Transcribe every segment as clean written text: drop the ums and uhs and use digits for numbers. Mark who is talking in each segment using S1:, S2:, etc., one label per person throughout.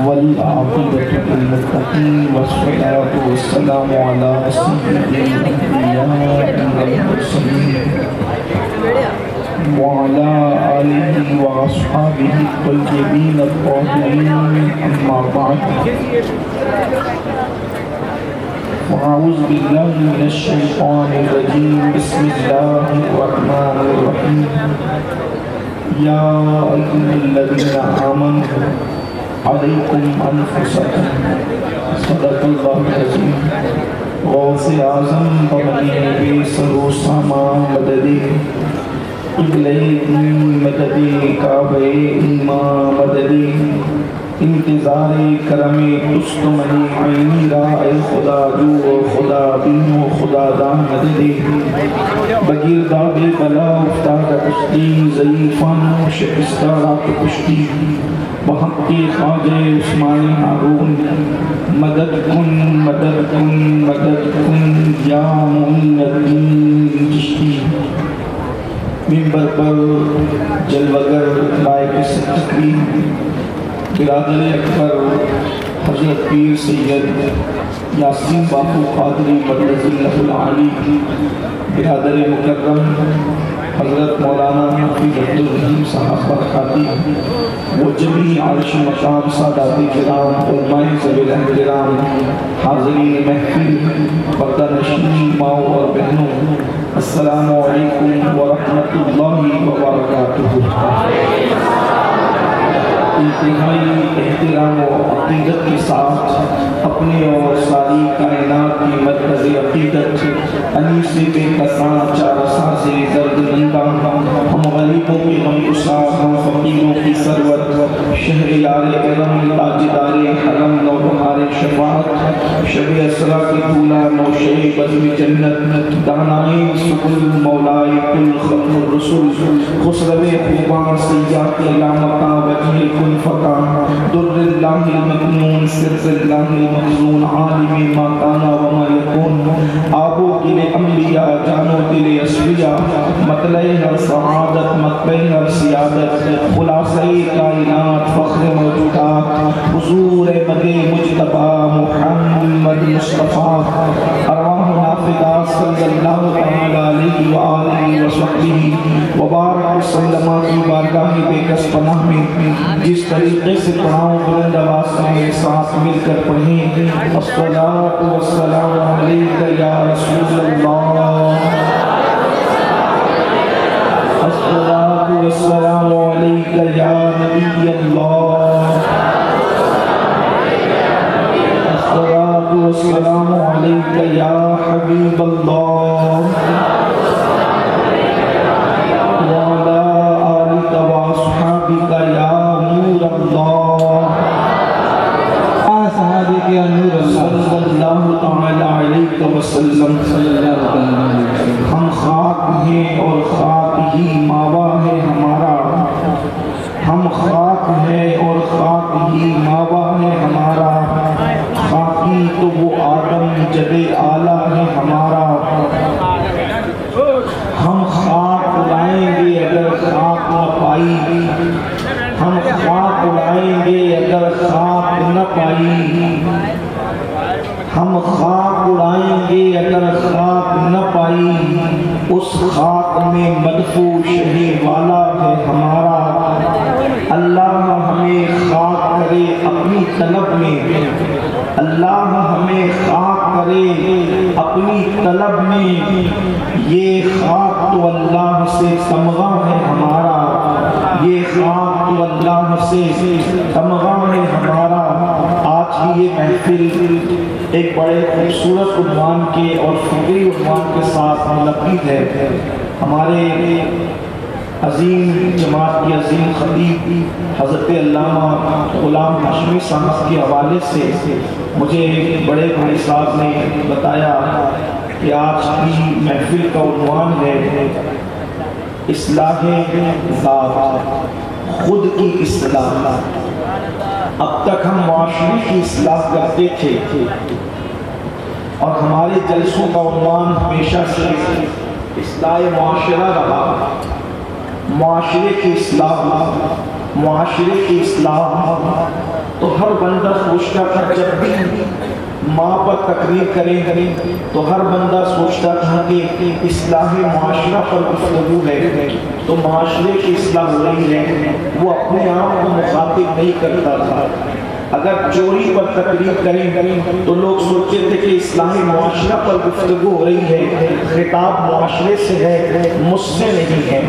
S1: والعاقبة للمتقين والصلاة والسلام على سيد الأنبياء والمرسلين وعلى آله وأصحابه الطيبين الطاهرين أما بعد وأعوذ بالله من الشيطان الرجيم بسم الله الرحمن الرحيم يا أيها الذين آمنوا عليكم أنفسكم صدق الله العظيم غوث اعظم بمنی بے سرو ساما مددی قبلہ دین مددی کعبہ ایمان مددی انتظار کرم تست منی عینی رائے خدا جو خدا بین و خدا دان مددی بگیر داب بلا افتاد کشتی ضعیفان و شکستہ رات کشتی بحق خواجہ عثمان ہارون مدد کن مدد کن مدد کن یا معین الدین چشتی منبر پر جلوگر لائق سچکری برادر اکبر حضرت پیر سید یاسین باپو قادری مدرس اللہ العالی برادر مکرم حضرت مولانا حفیظ عبدالرحیم صاحب برکاتی وہ جمی عرش مقام سادات کرام علماء ذوی احترام حاضرین محفل پردہ نشین ماؤں اور بہنوں السلام علیکم ورحمۃ اللہ وبرکاتہ۔ انتہائی احترام و عقیدت کے ساتھ اپنے اور ساری کائنات کی مرکز عقیدت انیس بے کساں چارساں سے درد نندہ ہم غریبوں کے غمگسار ہم فقیروں کی سرورت شہر یار کرم تاجدار حرم نوبہار شفاعت شب اسرا کی پھولا نوشے بزم جنت دانائے سکل مولائے کل ختم الرسل خسرو خوباں سیاحت علامتاں وجہ کن فتح در اللہ المکنون سر اللہ المخزون عالم ما کانا وما یکون آبو کل انبیاء جانو دل اسویاء مطلع ہر سعادت مطلع ہر سیادت خلاصہ کائنات فخر موجودات حضور مد مجتبی محمد مصطفیٰ ارواح نافدہ صلی اللہ علیہ وآلہ وصحبہ وبارک وسلم کی بارگاہ بے کس پناہ میں جس طریقے سے پڑھاؤں بلند آواز کے ساتھ مل کر پڑھیں الصلاۃ والسلام علیک یا رسول اللہ الصلاۃ والسلام علیک یا نبی اللہ الصلاۃ والسلام علیک یا حبیب اللہ وعلی آلک واصحابک یا نور اللہ صحابہ یا نور اللہ صلی اللہ تعالی علیہ وسلم۔ ہم خاک ہیں اور خاک ہی ماوا ہے ہمارا، ہم خاک ہیں اور خاک ہی ماوا ہے ہمارا، خاکی تو وہ آدم جد اعلیٰ ہے ہمارا، ہم خاک لائیں گے اگر خاک نہ پائی، ہم خاک اڑائیں گے اگر خاک نہ پائی، ہم خاک اڑائیں گے اگر خاک نہ پائی، اس خاک میں مدفون شہی والا ہے ہمارا، اللہ ہمیں خاک کرے اپنی طلب میں، اللہ ہمیں خاک کرے اپنی طلب میں، یہ خاک تو اللہ سے تمغہ ہے ہمارا، یہ خاک تو اللہ سے تمغہ ہے ہمارا۔ آج کی یہ محفل ایک بڑے خوبصورت عنوان کے اور فکری عنوان کے ساتھ ملقب ہے۔ ہمارے عظیم جماعت کی عظیم خطیب حضرت علامہ غلام ہاشمی صاحب کے حوالے سے مجھے بڑے بھائی صاحب نے بتایا کہ آج کی محفل کا عنوان ہے اصلاح ذات، خود کی اصلاح۔ اب تک ہم معاشرے کی اصلاح کرتے تھے اور ہمارے جلسوں کا عنوان ہمیشہ سے اصلاح معاشرہ رہا، معاشرے کی اصلاح، معاشرے کی اصلاح، تو ہر بندہ سوچتا تھا جب بھی ماں پر تقریر کریں تو ہر بندہ سوچتا تھا کہ اصلاح معاشرہ پر گفتگو ہے تو معاشرے کی اصلاح ہو رہی ہے، وہ اپنے آپ کو مخاطب نہیں کرتا تھا۔ اگر چوری پر تقریر کریں تو لوگ سوچتے تھے کہ اصلاح معاشرہ پر گفتگو ہو رہی ہے، خطاب معاشرے سے ہے، مجھ سے نہیں ہے۔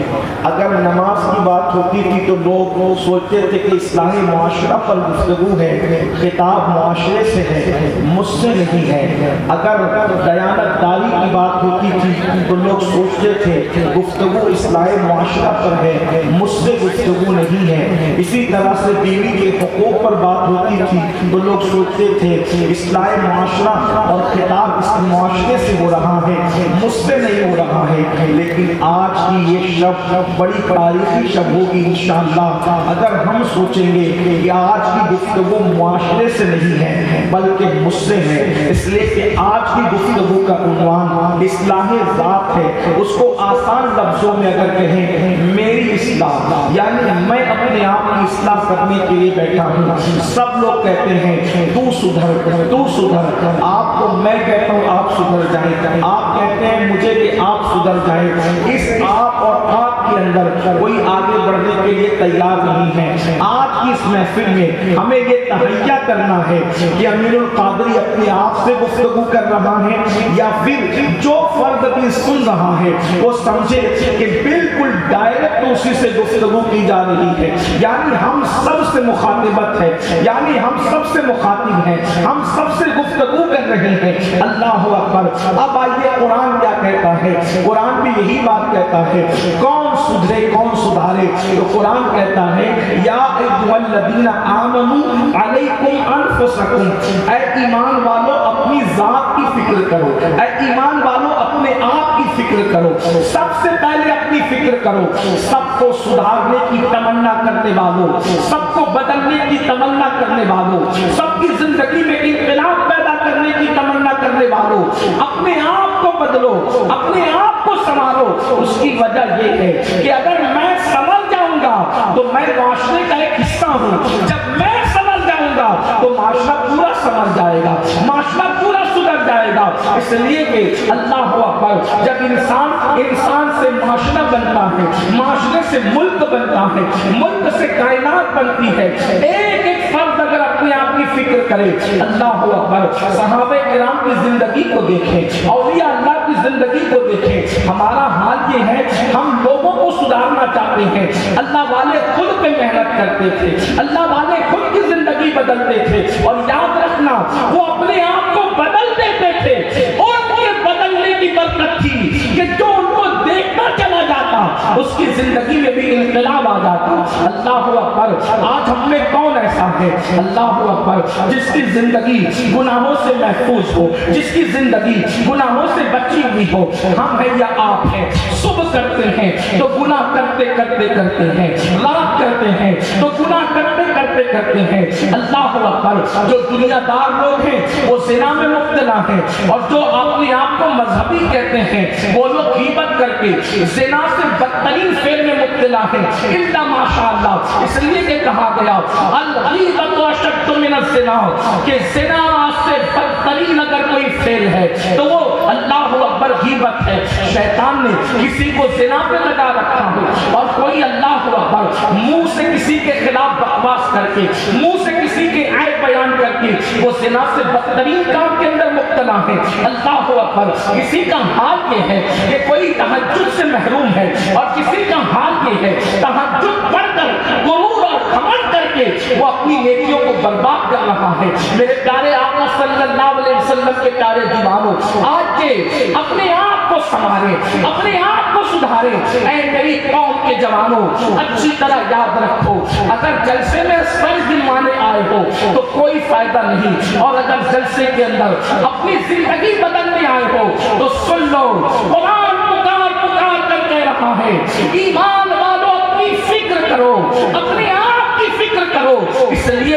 S1: اگر نماز کی بات ہوتی تھی تو لوگ سوچتے تھے کہ اصلاح معاشرہ پر گفتگو ہے، خطاب معاشرے سے ہے، مجھ سے نہیں ہے۔ اگر دیانت داری کی بات ہوتی تھی تو لوگ سوچتے تھے گفتگو اصلاح معاشرہ پر ہے، مجھ سے گفتگو نہیں ہے۔ اسی طرح سے بیوی کے حقوق پر بات ہوتی تھی تو لوگ سوچتے تھے اصلاح معاشرہ اور خطاب اس معاشرے سے ہو رہا ہے، مجھ سے نہیں ہو رہا ہے۔ لیکن آج کی یہ شب بڑی تاریخی شب ہوگی انشاءاللہ اگر ہم سوچیں گے کہ آج کی گفتگو معاشرے سے نہیں ہے بلکہ مجھ سے ہے، اس لیے کہ آج کی گفتگو کا عنوان اصلاح ذات ہے۔ اس کو آسان لفظوں میں اگر کہیں میری اصلاح، یعنی میں اپنے آپ کی اصلاح کرنے کے لیے بیٹھا ہوں۔ سب لوگ کہتے ہیں تو سدھر تو سدھر، آپ کو میں کہتا ہوں آپ سدھر جائیں، آپ کہتے ہیں مجھے کہ آپ سدھر جائیں۔ اس آپ اور آپ کے اندر کوئی آگے بڑھنے کے لیے تیار نہیں ہے۔ آج کی اس محفل میں ہمیں یہ تہیہ کرنا ہے کہ امیر القادری اپنے آپ سے گفتگو کر رہا ہے یا پھر جو فرد بھی سن رہا ہے وہ سمجھے کہ بالکل ڈائریکٹ اسی سے گفتگو کی جا رہی ہے، یعنی ہم سب سے مخاطبت ہے، یعنی ہم سب سے مخاطب ہیں، ہم سب سے گفتگو کر رہے ہیں۔ اللہ اکبر۔ اب آئیے قرآن کیا کہتا ہے، قرآن بھی یہی بات کہتا ہے کون سدھرے کون سدھارے، تو قرآن کہتا ہے یا ایھا الذین آمنوا علیکم انفسکم، اے ایمان والو اپنی ذات کی فکر کرو، اے ایمان والو اپنے آپ کی فکر کرو، سب سے پہلے اپنی فکر کرو۔ سب کو سدھارنے کی تمنا کرنے والوں، سب کو بدلنے کی تمنا کرنے والوں، سب کی زندگی میں انقلاب پیدا کرنے کی تمنا کرنے والوں، اپنے آپ کو بدلو، اپنے آپ کو سنوارو۔ اس کی وجہ یہ ہے کہ اگر میں سنور جاؤں گا تو میں معاشرے کا ایک حصہ ہوں، جب میں سنور جاؤں گا تو معاشرہ پورا سنور جائے گا، معاشرہ پورا سدھر جائے گا۔ اس لیے کہ اللہ اکبر، جب انسان سے معاشرہ بنتا ہے، معاشرے سے ملک بنتا ہے، ملک سے کائنات بنتی ہے۔ ایک ایک فرد اگر اپنے آپ کی فکر کرے، اللہ اکبر، صحابہ کرام کی زندگی کو دیکھیں، اولیاء اللہ کی زندگی کو دیکھیں، ہمارا حال یہ ہے ہم لوگوں کو سدھارنا چاہتے ہیں۔ اللہ والے خود پہ محنت کرتے تھے، اللہ والے خود کی زندگی بدلتے تھے، اور یاد رکھنا وہ اپنے آپ کو بدل دیتے تھے، اور ان کے بدلنے کی برکت تھی کہ جو ان کو دیکھتا چلا جاتا اس کی زندگی میں بھی انقلاب آ جاتا۔ اللہ اکبر۔ آج ہم میں کون ایسا ہے اللہ اکبر جس کی زندگی گناہوں سے محفوظ ہو، جس کی زندگی گناہوں سے بچی ہوئی ہو؟ ہم ہیں یا آپ ہیں؟ صبح کرتے ہیں تو گناہ کرتے کرتے کرتے ہیں، رات کرتے ہیں تو گناہ کرتے کرتے کرتے ہیں۔ اللہ اکبر۔ جو دنیا دار لوگ ہیں وہ زنا میں مبتلا ہیں، اور جو اپنے آپ کو مذہبی کہتے ہیں وہ لوگ غیبت کر کے زنا سے بدترین فعل میں مبتلا ہیں، الا ماشاءاللہ۔ اس لیے کہ کہا گیا الغیبۃ اشد من الزنا، کہ زنا سے بدترین اگر کوئی فعل ہے تو وہ اللہ اکبر غیبت ہے۔ شیطان نے کسی کو زنا پہ لگا رکھا ہے، اور کوئی اللہ اکبر منہ سے کسی کے خلاف بکواس کر کے، منہ سے کسی کے عیب بیان کر کے وہ زنا سے بدترین کام کے اندر مبتلا ہے۔ اللہ اکبر۔ کسی کا حال یہ ہے کہ کوئی تہجد سے محروم ہے، اور کسی کا حال یہ ہے تہجد پڑھ کر غرور اور گھمنڈ کر کے وہ اپنی نیکیوں کو برباد کر رہا ہے۔ میرے پیارے آقا صلی اللہ علیہ وسلم کے پیارے دیوانوں، آج کے اپنے آپ کو سنوارے، اپنے آپ کو سدھارے۔ اے میری قوم کے جوانوں، اچھی طرح یاد رکھو، اگر جلسے میں سر گنوانے آئے ہو تو کوئی فائدہ نہیں، اور اگر جلسے کے اندر اپنی زندگی بدلنے آئے ہو تو سن لو، قرآن پکار پکار کر کہہ رہا ہے ایمان والوں اپنی فکر کرو، اپنے آپ کی فکر کرو۔ اس لیے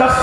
S2: 10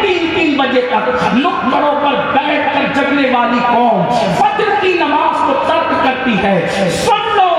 S2: 3 بجے تک نکڑوں پر بیٹھ کر جگنے والی قوم فجر کی نماز کو ترک کرتی ہے۔ سن لو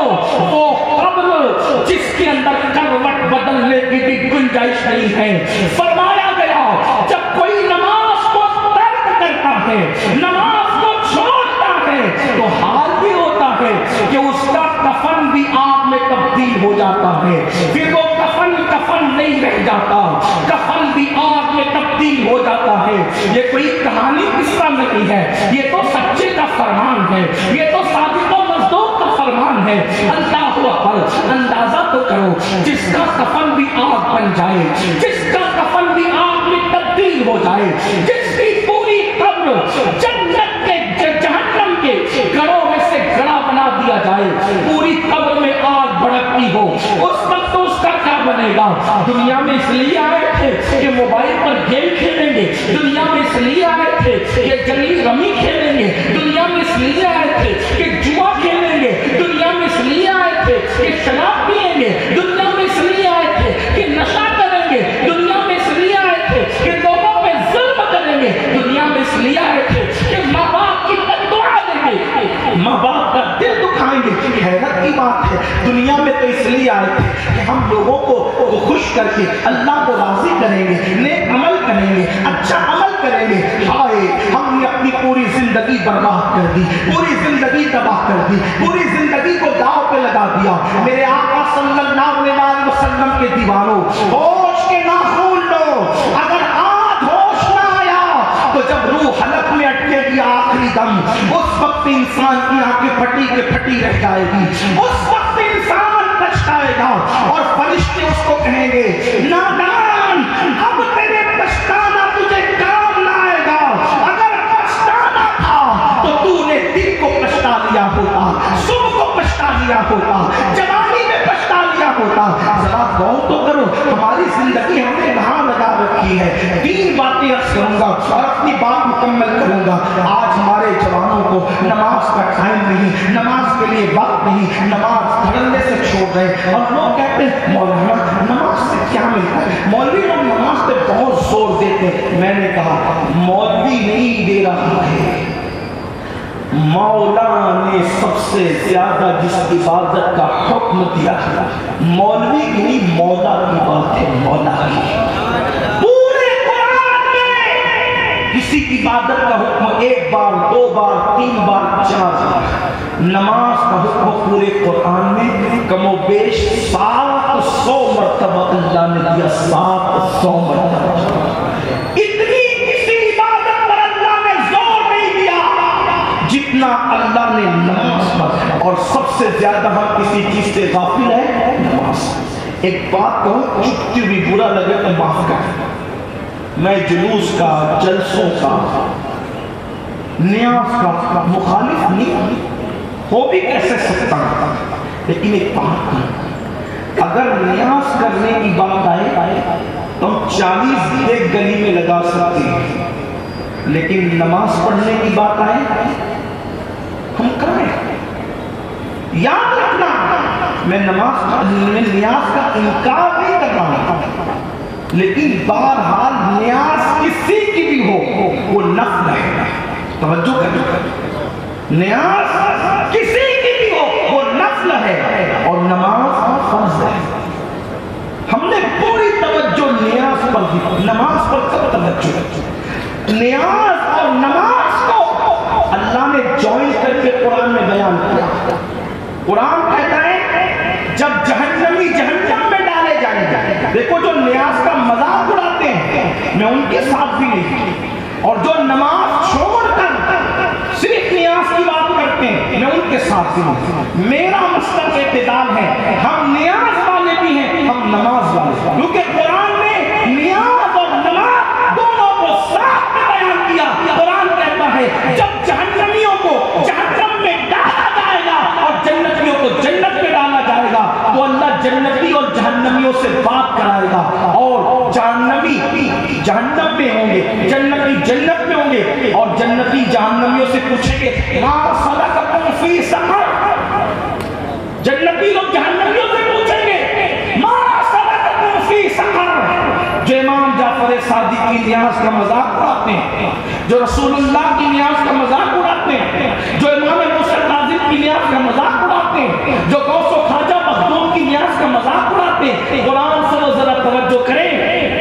S2: وہ قبر جس کے اندر کروٹ بدلنے کی بھی گنجائش نہیں ہے۔ فرمایا گیا جب کوئی نماز کو ترک کرتا ہے، نماز کو چھوڑتا ہے، تو حال یہ ہوتا ہے کہ اس کا کفن بھی آگ میں تبدیل ہو جاتا ہے۔ پھر وہ کفن نہیں رہ جاتا، کفن بھی آگ میں تبدیل ہو جاتا ہے۔ یہ کوئی کہانی قصہ نہیں ہے، یہ تو سچے کا فرمان ہے، یہ تو صادق و مصدوق کا فرمان ہے۔ اللہ اکبر، اندازہ تو کرو، جس کا کفن بھی آگ بن جائے، جس کا کفن بھی آگ میں تبدیل ہو جائے، جس کی پوری قبر جنت کے جہنم کے گڑھوں میں سے گڑھا بنا دیا جائے، پوری قبر میں آگ بھڑکتی ہو، اس وقت تو اس کا کیا بنے گا؟ دنیا میں اس لیے آئے تھے کہ موبائل پر گیم کھیلیں گے، دنیا میں اس لیے آئے تھے کہ جنگلی رمی کھیلیں گے، دنیا میں اس لیے آئے تھے کہ جوا کھیلیں گے، دنیا میں اس لیے آئے تھے کہ شراب پئیں گے، دنیا میں اس لیے آئے تھے کہ نشہ کریں گے، دنیا میں اس لیے آئے تھے کہ لوگوں پہ ظلم کریں گے، دنیا میں اس لیے آئے تھے کہ ماں باپ کی بددعا دیں گے، ماں باپ کا دل دکھائیں گے۔ حیرت کی بات ہے، دنیا میں تو اس لیے آئے تھے کہ ہم لوگوں کو خوش کر کے اللہ کو راضی کریں گے، نیک عمل کریں گے، اچھا عمل کریں گے۔ ہائے، ہم نے اپنی پوری زندگی برباد کر دی، پوری زندگی تباہ کر دی، پوری زندگی کو داؤ پہ لگا دیا۔ میرے آقا صلی اللہ علیہ وسلم کے دیوانوں، ہوش کے ناخن لو، اگر آج ہوش نہ آیا تو جب روح حلق میں اٹکے گی آخری دم، اس وقت انسان کی آنکھیں پھٹی کے پھٹی رہ جائے گی، اس وقت انسان پچھتائے گا اور فرشتے اس کو کہیں گے نادان، اب تیرے پچھتانا تجھے کام نہ آئے گا، اگر پچھتانا تھا تو تو نے دن کو پچھتا لیا ہوتا، صبح کو پچھتا لیا ہوتا، جوانی میں پچھتا لیا ہوتا۔ ذرا غور تو کرو، ہماری زندگی ہم نے کہاں لگا رکھی ہے۔ 3 باتیں عرض کروں گا اور اپنی بات مکمل کروں گا۔ آج ہمارے جوانوں کو نماز کا ٹائم نہیں، نماز کے لیے وقت نہیں، نماز دھڑلے سے چھوڑ رہے، اور لوگ کہتے ہیں مولانا نماز سے کیا ملتا ہے؟ مولوی لوگ نماز پہ بہت زور دیتے ہیں۔ میں نے کہا مولوی نہیں دے رہا ہے، مولا نے سب سے زیادہ جس عبادت کا حکم دیا ہے، مولوی کی نہیں، مولا کی بات ہے، مولا کی۔ پورے قرآن میں کسی عبادت کا حکم 1 بار 2 بار 3 بار 4 بار، نماز کا حکم پورے قرآن میں کم و بیش 700 مرتبہ اللہ نے دیا، 700 مرتبہ۔ اتنی کسی عبادت پر اللہ نے زور نہیں دیا جتنا اللہ نے نماز پر، اور سب سے زیادہ ہم کسی چیز سے غافل ہے، نماز۔ ایک بات کہوں، چپتی بھی برا لگے تو معاف کر، میں جلوس کا، جلسوں کا، نیاز کا مخالف نہیں ہو بھی کیسے سکتا ہوں، لیکن ایک بات کہوں، اگر نیاز کرنے کی بات آئے تو ہم 40 دیگ گلی میں لگا سکتے ہیں، لیکن نماز پڑھنے کی بات آئے ہم کریں۔ یاد رکھنا، میں نیاز کا انکار نہیں کر رہا ہوں، لیکن بہرحال نیاز کسی کی بھی ہو وہ نفل ہے، توجہ کریں، نیاز کسی کی بھی ہو وہ نفل ہے اور نماز فرض ہے۔ ہم نے پوری توجہ نیاز پر دی، نماز پر کب توجہ؟ نیاز اور نماز کو اللہ نے جوائن کر کے قرآن میں بیان کیا۔ قرآن کہتا ہے جب جہنمی جہنم میں ڈالے جائیں گے، دیکھو جو نیاز کا مذاق اڑاتے ہیں میں ان کے ساتھ بھی نہیں، اور جو نماز چھوڑ کر صرف نیاز کی بات کرتے ہیں میں ان کے ساتھ بھی نہیں۔ میرا مسلک اعتدال ہے، ہم نیاز والے بھی ہیں، ہم نماز والے، کیونکہ قرآن نے نیاز اور نماز دونوں کو ساتھ میں بیان کیا۔ قرآن کہتا ہے جب جہنمیوں کو جہنم میں ڈالا جائے گا اور جنتیوں کو جنت میں ڈالا جائے گا تو اللہ جنتی اور جہنمیوں سے بات کرائے گا، اور جہنمی جہنم میں ہوں گے، جنتی جنت میں ہوں گے، اور جنتی جہنمیوں سے پوچھیں گے ما سلککم فی سقر، جنتی لوگ جہنمیوں سے پوچھیں گے ما سلککم فی سقر۔ جو امام جعفر کی نیاز کا مذاق اڑاتے ہیں، جو رسول اللہ کی نیاز کا مذاق اڑاتے ہیں، جو امام موسیٰ کاظم کی نیاز کا مذاق اڑاتے ہیں، جو غوث و خواجہ مخدوم کی نیاز کا مذاق اڑاتے ہیں، قرآن سے وہ ذرا توجہ کریں۔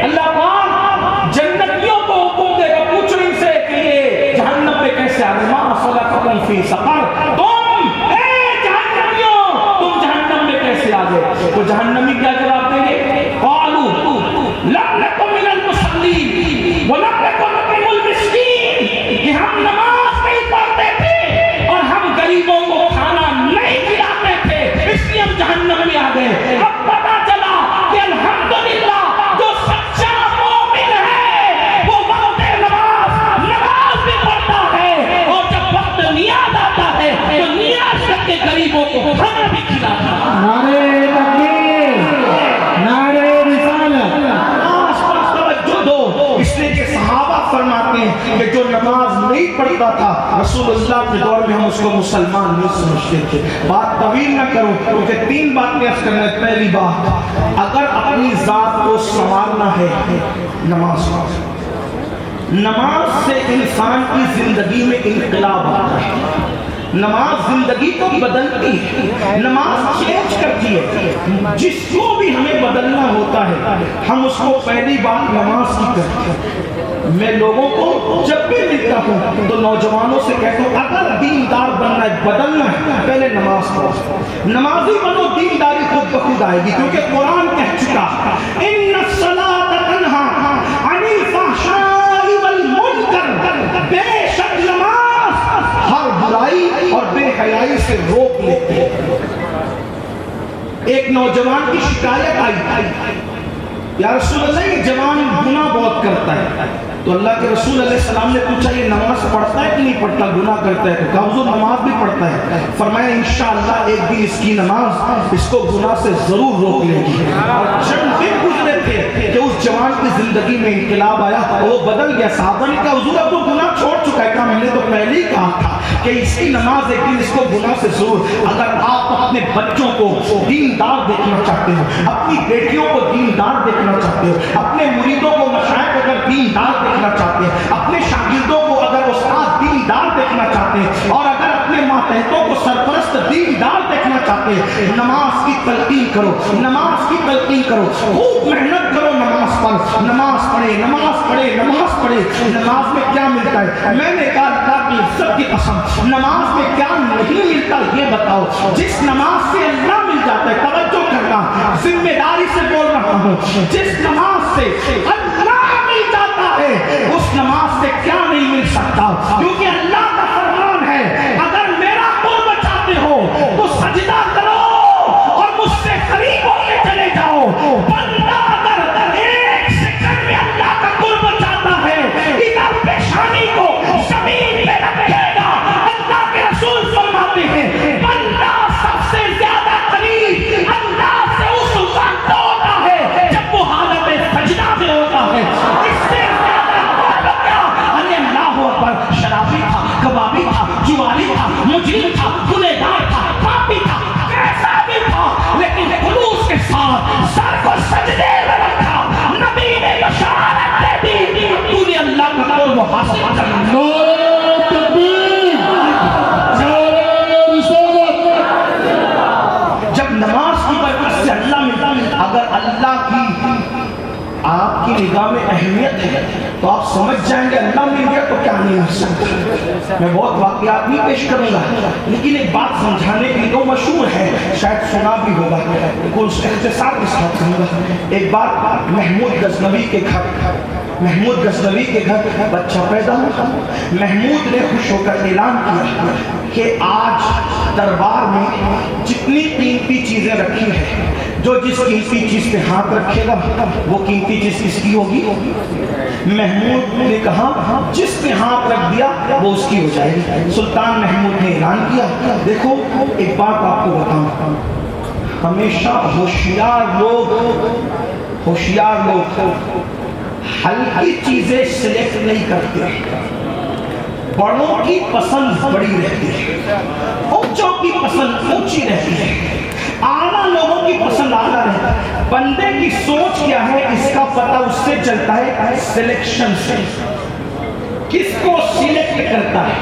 S2: اللہ پاک جنتیوں کو حکم دے گا، پوچھو ان سے کہ یہ جہنم میں کیسے آ گئے، ما سلککم فی سقر، تم اے جہنمیوں تم جہنم میں کیسے آ گئے؟ وہ جہنمی کیا جواب دیں گے؟ قالوا لم نکن من المصلین ولم نکن نطعم المسکین، کہ ہم نماز نہیں پڑھتے تھے اور ہم غریبوں کو کھانا نہیں کھلاتے تھے، اس لیے ہم جہنم میں آ گئے۔ اب پتہ چلا کہ الحمدللہ جو سچا مومن ہے وہ وقت نماز بھی پڑھتا ہے، اور جب وقت نیاز آتا ہے تو نیاز کر کے غریبوں کو کھانا بھی کھلاتا ہے۔
S3: نعرے تکبیر، نعرے رسالت۔
S2: نماز پر توجہ دو، اس لیے کہ صحابہ فرماتے ہیں کہ جو نماز نہیں پڑھتا تھا رسول اللہ کے دور میں ہم اس کو مسلمان نہیں سمجھتے تھے۔ بات طویل نہ کرو کیونکہ 3 باتیں عرض کرنا ہے۔ پہلی بات، اگر اپنی ذات کو سنوارنا ہے نماز پڑھو۔ نماز سے انسان کی زندگی میں انقلاب آتا ہے، نماز زندگی کو بدلتی ہے، نماز چینج کرتی ہے۔ جس کو بھی ہمیں بدلنا ہوتا ہے ہم اس کو پہلی بات نماز کی کرتے ہیں۔ میں لوگوں کو جب بھی ملتا ہوں تو نوجوانوں سے کہتا ہوں اگر دیندار بننا ہے، بدلنا ہے، پہلے نماز پڑھو، نمازی بنو، دینداری خود بخود آئے گی، کیونکہ قرآن کہہ چکا ان الصلاۃ تنہی عن الفحشاء والمنکر، بے شک نماز ہر برائی اور بے حیائی سے روک لیتی ہے۔ ایک نوجوان کی شکایت آئی، یا رسول اللہ یہ جوان گناہ بہت کرتا ہے، تو اللہ کے رسول علیہ السلام نے پوچھا یہ نماز پڑھتا ہے کہ نہیں پڑھتا، گناہ کرتا ہے؟ تو کہا حضور نماز بھی پڑھتا ہے۔ فرمایا انشاءاللہ ایک دن اس کی نماز اس کو گناہ سے ضرور روک لے گی۔ اور چند دن گزرے تھے کہ اس جوان کی زندگی میں انقلاب آیا اور وہ بدل گیا۔ صحابہ نے کہا حضور اب وہ گناہ چھوڑ چکا ہے۔ کہا میں نے تو پہلے ہی کہا تھا کہ اس کی نماز ایک دن اس کو گناہ سے ضرور۔ اگر آپ اپنے بچوں کو دیندار دیکھنا چاہتے ہو، اپنی بیٹیوں کو دیندار دیکھنا چاہتے ہو، اپنے مریدوں کو مشائخ اگر دیندار دیکھنا چاہتے ہیں، اپنے شاگردوں کو اگر استاد دیندار دیکھنا چاہتے ہیں، اور اگر اپنے ماتحتوں کو سرپرست دیندار دیکھنا چاہتے ہیں، نماز کی تلقین کرو، نماز کی تلقین کرو، خوب محنت کرو نماز پر، نماز پڑھے، نماز پڑھے، نماز پڑھے۔ نماز میں کیا ملتا ہے؟ میں نے کہا اللہ کی عزت کی قسم نماز میں کیا نہیں ملتا یہ بتاؤ۔ جس نماز سے اللہ مل جاتا ہے، توجہ کرنا، ذمہ داری سے بول رہا ہوں، جس نماز سے اللہ مل جاتا ہے اس نماز سے کیا نہیں مل سکتا، کیونکہ اللہ کا فرمان ہے اگر میرا قرب چاہتے ہو تو سجدہ کرو اور مجھ سے قریب ہوتے چلے جاؤ۔ بندہ اگر ایک سیکنڈ میں اللہ کا قرب چاہتا ہے ادھر پیشانی کو زمین پہ رکھے گا۔ اللہ کے رسول فرماتے ہیں بندہ سب سے زیادہ قریب اللہ سے اس وقت ہوتا ہے جب وہ حالت سجدہ میں ہوتا ہے۔ اس سے زیادہ قرب کیا؟ ارے اللہ اکبر، شرابی تھا، کبابی تھا، جواری تھا، مجرم تھا، گنہگار تھا، پاپی تھا، کیسا بھی تھا، لیکن خلوص کے ساتھ سر کو سجدے میں رکھا۔ نبی نے بشارت دے دی تو نے اللہ کا قرب حاصل کرنا۔
S3: نعرے تکبیر، نعرے رسالت۔
S2: جب نماز کی برکت سے اللہ ملتا ہے، اگر اللہ کی آپ کی نگاہ میں اہمیت ہے تو آپ سمجھ جائیں گے اللہ مل گیا تو کیا نہیں مل سکتا۔ میں بہت واقعات نہیں پیش کروں گا لیکن ایک بات سمجھانے کے لیے وہ مشہور ہے، شاید سنا بھی ہوگا لیکن اس اختصار کے ساتھ سنوں گا۔ ایک بار محمود غزنوی کے گھر بچہ پیدا ہوا۔ محمود نے خوش ہو کر اعلان کیا کہ آج دربار میں جتنی قیمتی چیزیں رکھی ہیں، جو جس قیمتی چیز پہ ہاتھ رکھے گا وہ قیمتی چیز کس کی ہوگی؟ محمود نے کہا جس پہ ہاتھ رکھ دیا وہ اس کی ہو جائے گی۔ سلطان محمود نے اعلان کیا، دیکھو ایک بات آپ کو بتاؤں، ہمیشہ ہوشیار لوگ ہلکی چیزیں سلیکٹ نہیں کرتے، بڑوں کی پسند بڑی رہتی ہے، اونچوں کی پسند اونچی رہتی ہے، اعلیٰ لوگوں کی پسند اعلیٰ رہتی ہے۔ بندے کی سوچ کیا ہے اس کا پتہ اس سے چلتا ہے سلیکشن سے، کس کو سلیکٹ کرتا ہے۔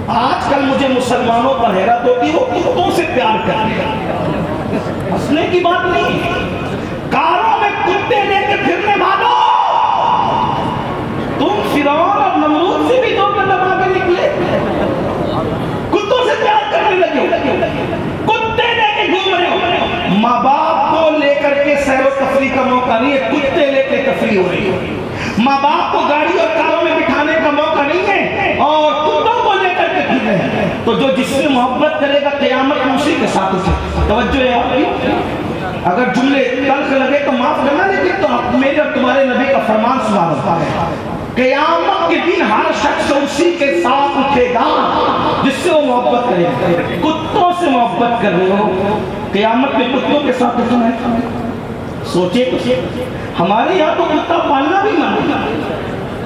S2: آج کل مجھے مسلمانوں پر حیرت ہوتی ہے، وہ کتوں سے پیار کرتے ہیں، ہنسنے کی بات نہیں ہے، کاروں میں کتے لے کے پھرنے والوں، تم فرعون اور نمرود سے بھی دو قدم آگے نکلے، کتوں سے پیار کرنے لگے ہو، کتے لے کے گھوم رہے ہو۔ ماں باپ کو لے کر کے سیر و تفریح کا موقع نہیں ہے، کتے لے کے تفریح ہو رہی ہے۔ ماں باپ کو گاڑی اور کاروں میں بٹھانے کا موقع نہیں ہے اور کتوں کو لے کر کے پھر رہے ہیں۔ تو جو جس سے محبت کرے گا قیامت میں اسی کے ساتھ اٹھے۔ توجہ ہے آپ کی، اگر جملے تلخ لگے تو معاف کرنا، لیکن تو میرے اور تمہارے نبی کا فرمان سنا ہوتا ہے، قیامت کے دن ہر شخص اسی کے ساتھ اٹھے گا جس سے وہ محبت کرے گا۔ کتوں سے محبت کر رہے ہو، قیامت میں کتوں کے ساتھ اٹھنا ہے؟ سوچے تو، ہمارے یہاں تو کتا پالنا بھی منع ہے۔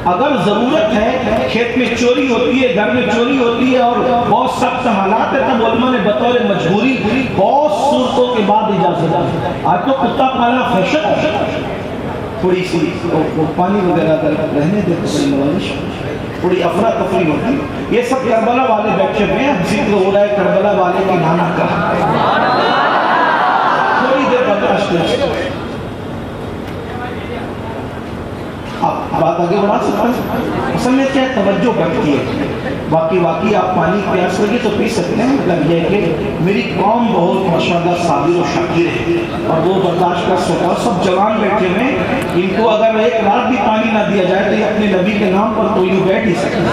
S2: اگر ضرورت ہے، کھیت میں چوری ہوتی ہے، گھر میں چوری ہوتی ہے اور بہت سخت حالات ہے، تب علماء نے بطور مجبوری بہت صورتوں کے بعد اجازت دی۔ آج تو کتا پالنا فیشن ہے، تھوڑی سی پانی وغیرہ رہنے دے تھوڑی افراتفری ہوتی ہے۔ یہ سب کربلا والے بیٹھے ہوئے ہیں، ذکر ہو رہا ہے کربلا والے کے نانا کا، تھوڑی دیر برداشت کریں۔ آپ بات آگے بڑھا سکتے ہیں، اصل میں کیا توجہ بڑھتی ہے۔ واقعی آپ پانی پیاس لگی تو پی سکتے ہیں، مطلب یہ کہ میری قوم بہت ماشاءاللہ صابر و شاکر ہے اور وہ برداشت کر سکتا ہے۔ سب جوان بیٹھے ہوئے ہیں، ان کو اگر ایک رات بھی پانی نہ دیا جائے تو یہ اپنے نبی کے نام پر تو یوں بیٹھ ہی سکتے ہیں۔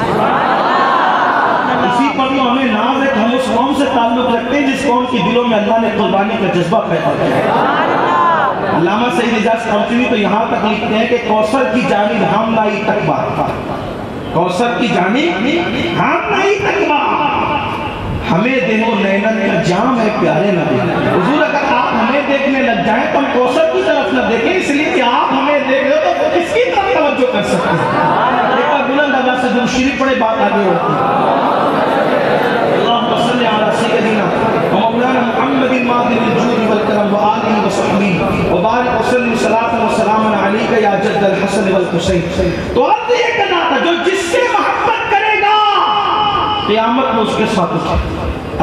S2: اسی پر تو ہمیں ناز ہے کہ ہم اس قوم سے تعلق رکھتے ہیں جس قوم کے دلوں میں اللہ نے قربانی کا جذبہ پیدا کیا۔ علامہ سید اجاز قمچنی تو یہاں تک لکھتے ہیں کہ کوثر کی جانب ہم لائی تکبہ، کوثر کی جانب ہم لائی تکبہ، ہمیں دیکھو نینن کا جام ہے پیارے نبی۔ حضور اگر آپ ہمیں دیکھنے لگ جائیں تو ہم کوثر کی طرف نہ دیکھیں، اس لیے کہ آپ ہمیں دیکھ رہے ہو تو کس کی طرف توجہ کر سکتے ہیں؟ ایک بار بلند آواز سے درود شریف پڑھے، بات آگے ہوتی ہے۔ اللہم صلی علی سیدنا ومولانا محمد الماضی الجود والکرم وآلہ وصحبہ وبارک وسلم صلاۃ وسلام علیک یا جد الحسن والحسین۔ تو عرض یہ کرنا تھا، جو جس سے محبت کرے گا قیامت میں اس کے ساتھ اٹھے۔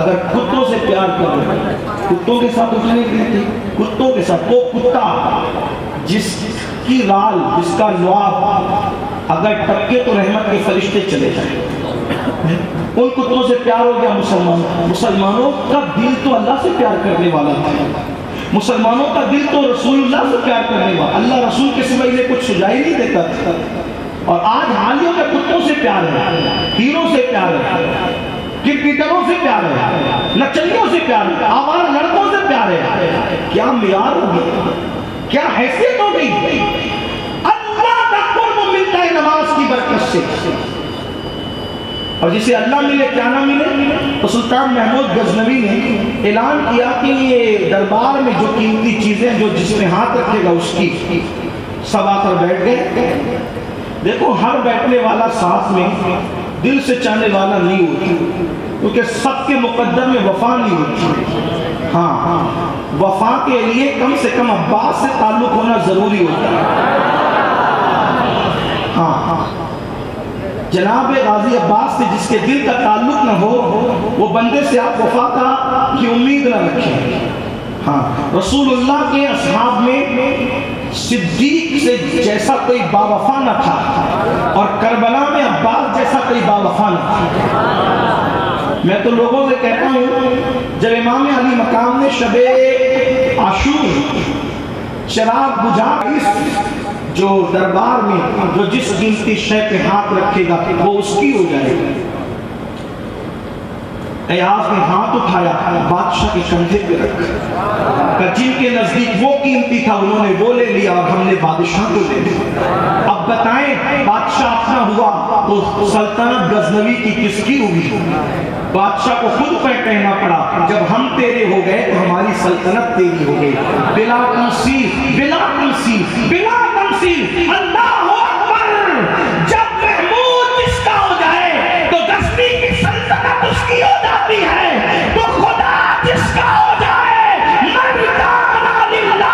S2: اگر کتوں سے پیار کر رہے ہیں، کتوں کے ساتھ اٹھنے کے لیے، کتوں کے ساتھ، وہ کتا جس کی رال، جس کا لعاب اگر ٹپکے تو رحمت کے فرشتے چلے جائیں، ان کتوں سے پیار ہو گیا مسلمانوں کا دل تو اللہ سے پیار کرنے والا تھا، مسلمانوں کا دل تو رسول اللہ سے پیار کرنے والا، اللہ رسول کے سوا انہیں کچھ سجائی نہیں دیتا تھا۔ اور آج حالیوں میں کتوں سے پیار ہے، ہیروں سے پیار ہے، کرکٹروں سے پیار ہے، نچنیوں سے پیار ہے، آوارہ لڑکوں سے پیار ہے۔ کیا معیار ہو گیا، کیا حیثیت ہو گئی؟ اللہ کا قرب ملتا ہے نماز کی برکت سے، اور جسے اللہ ملے کیا نہ ملے؟ تو سلطان محمود غزنوی نے اعلان کیا کہ یہ دربار میں جو قیمتی چیزیں جو جس میں ہاتھ رکھے گا اس کی، سب آ کر بیٹھ گئے۔ دیکھو ہر بیٹھنے والا ساتھ میں دل سے چاہنے والا نہیں ہوتی، کیونکہ سب کے مقدر میں وفا نہیں ہوتی۔ ہاں، وفا کے لیے کم سے کم عباس سے تعلق ہونا ضروری ہوتا ہے۔ ہاں، جناب غازی عباس سے جس کے دل کا تعلق نہ ہو، وہ بندے سے آپ وفا کی امید نہ رکھیں۔ ہاں، رسول اللہ کے اصحاب میں صدیق سے جیسا کوئی باوفا نہ تھا، اور کربلا میں عباس جیسا کوئی باوفا نہ تھا۔ میں تو لوگوں سے کہتا ہوں، جب امام علی مقام نے شب عاشور چراغ بجھا اس جو دربار میں جو جس قیمتی شے پہ ہاتھ رکھے گا وہ اس کی ہو جائے گا، ایاز نے ہاتھ اٹھایا، بادشاہ کے کندھے پہ رکھا، جن کے نزدیک وہ قیمتی تھا انہوں نے وہ لے لیا اور ہم نے بادشاہ کو لے لیا۔ اب بتائیں بادشاہ اپنا ہوا تو سلطنت غزنوی کی کس کی ہوگی؟ بادشاہ کو خود پہ کہنا پڑا، جب ہم تیرے ہو گئے تو ہماری سلطنت تیری ہو گئی، بلا تمثیل، بلا تمثیل، بلا تمثیل۔ اللہ اکبر! جب محمود جس کا ہو جائے تو غزنی کی سلطنت اس کی ہو جاتی ہے، تو خدا جس کا ہو جائے من کان للہ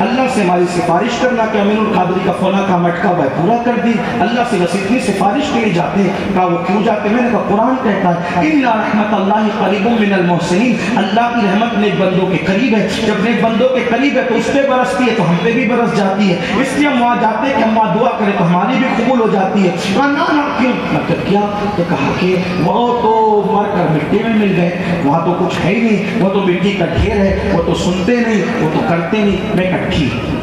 S1: اللہ سے ہماری سفارش کرنا کہ امین القادری کا فونا کا مٹکا وہ پورا کر دی، اللہ سے بس اتنی سفارش کے لیے جاتے ہیں۔ کہا وہ کیوں جاتے؟ میں نے کہا قرآن کہتا ہے ان رحمت اللہ قریب من المحسنین، اللہ کی رحمت نیک بندوں کے قریب ہے، جب نیک بندوں کے قریب ہے تو اس پہ برستی ہے تو ہم پہ بھی برس جاتی ہے، اس لیے ہم وہاں جاتے ہیں کہ ہم وہاں دعا کریں تو ہماری بھی قبول ہو جاتی ہے۔ کہا نا کیوں؟ مطلب کیا؟ تو کہا کہ وہ تو مر کر مٹی میں مل گئے، وہاں تو کچھ ہے ہی نہیں، وہ تو مٹی کا ڈھیر ہے، وہ تو سنتے نہیں، وہ تو کرتے نہیں۔ میں کہا ٹھیک